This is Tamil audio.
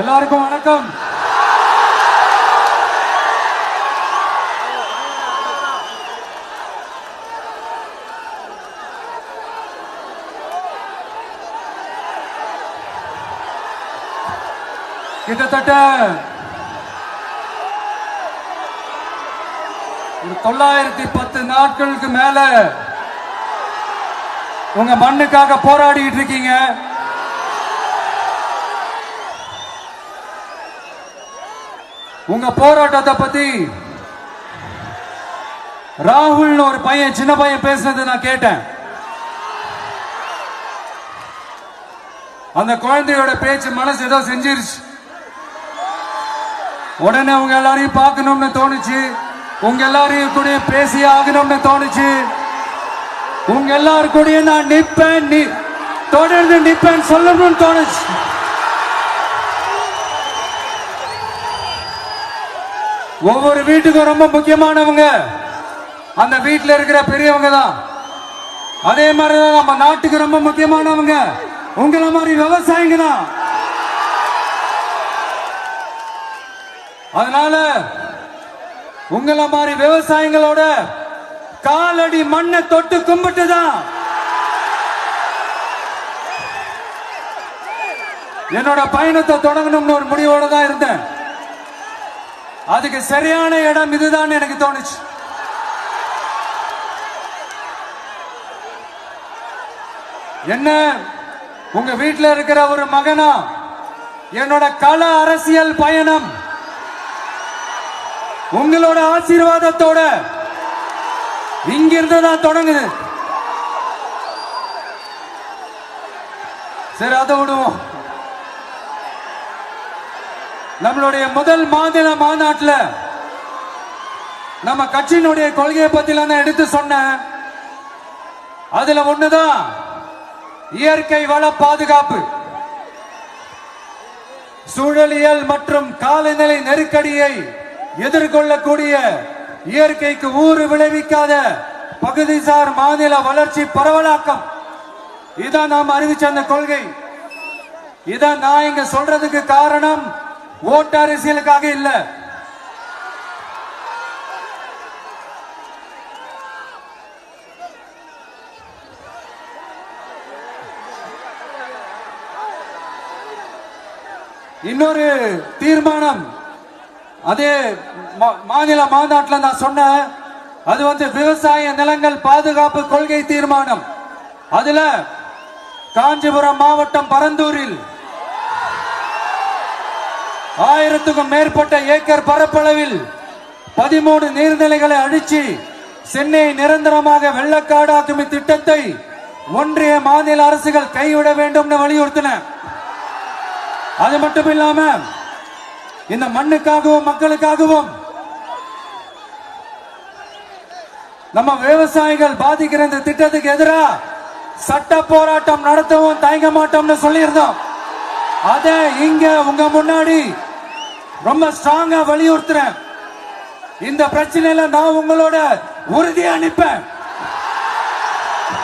எல்லாருக்கும் வணக்கம். கிட்டத்தட்ட 910 நாட்களுக்கு மேல உங்க மண்ணுக்காக போராடிட்டு இருக்கீங்க. உங்க போராட்டத்தை பத்தி ராகுல்னு ஒரு பையன், சின்ன பையன் பேசுனது நான் கேட்டேன். அந்த குழந்தையோட பேச்சு மனசு ஏதோ செஞ்சிருச்சு. உடனே உங்க எல்லாரையும் பார்க்கணும்னு தோணுச்சு, உங்க எல்லாரையும் கூட பேசி ஆகணும்னு தோணுச்சு. உங்க எல்லாரும் கூட நான் நிப்பேன், தொடர்ந்து நிப்பேன் சொல்லணும்னு தோணுச்சு. ஒவ்வொரு வீட்டுக்கும் ரொம்ப முக்கியமானவங்க அந்த வீட்டில் இருக்கிற பெரியவங்க தான். அதே மாதிரிதான் நம்ம நாட்டுக்கு ரொம்ப முக்கியமானவங்க உங்களை மாதிரி விவசாயிங்க தான். அதனால உங்களை மாதிரி விவசாயிகளோட காலடி மண்ணை தொட்டு கும்பிட்டு தான் என்னோட பயணத்தை தொடங்கணும்னு ஒரு முடிவோட தான் இருந்தேன். அதுக்கு சரியான இடம் இதுதான் எனக்கு தோணுச்சு. என்ன உங்க வீட்டில் இருக்கிற ஒரு மகனா என்னோட கள அரசியல் பயணம் உங்களோட ஆசீர்வாதத்தோட இங்கிருந்து தான் தொடங்குது. சரி, அதை விடுவோம். நம்மளுடைய முதல் மாநில மாநாட்டில் நம்ம கட்சியினுடைய கொள்கையை பத்தி நான் எடுத்து சொன்னேன். அதுல ஒண்ணுதான் இயற்கை வள பாதுகாப்பு. சூழலியல் மற்றும் காலநிலை நெருக்கடியை எதிர்கொள்ளக்கூடிய இயற்கைக்கு ஊறு விளைவிக்காத பகுதிசார் மாநில வளர்ச்சி பரவலாக்கம். இதான் நாம் அறிவிச்ச அந்த கொள்கை. இதான் நான் இங்க சொல்றதுக்கு காரணம் ஓட்டு அரசியலுக்காக இல்ல. இன்னொரு தீர்மானம் அதே மாநில மாநாட்டில் நான் சொன்னேன். அது விவசாய நிலங்கள் பாதுகாப்பு கொள்கை தீர்மானம். அதுல காஞ்சிபுரம் மாவட்டம் பரந்தூரில் 1000க்கும் மேற்பட்ட ஏக்கர் பரப்பளவில் 13 நீர்நிலைகளை அழிச்சு சென்னையை நிரந்தரமாக வெள்ளக்காடாக்கும் திட்டத்தை ஒன்றிய மாநில அரசுகள் கைவிட வேண்டும் வலியுறுத்தின. அது மட்டும் இல்லாம இந்த மண்ணுக்காகவும் மக்களுக்காகவும் நம்ம விவசாயிகள் பாதிக்கிற இந்த திட்டத்துக்கு எதிராக சட்ட போராட்டம் நடத்தவும் தயங்க மாட்டோம்னு சொல்லியிருந்தோம். அதை இங்க உங்க முன்னாடி ரொம்ப ஸ்ட்ராங்கா வலியுறுத்துறேன். இந்த பிரச்சனையில நான் உங்களோட உறுதியா நிற்பேன்.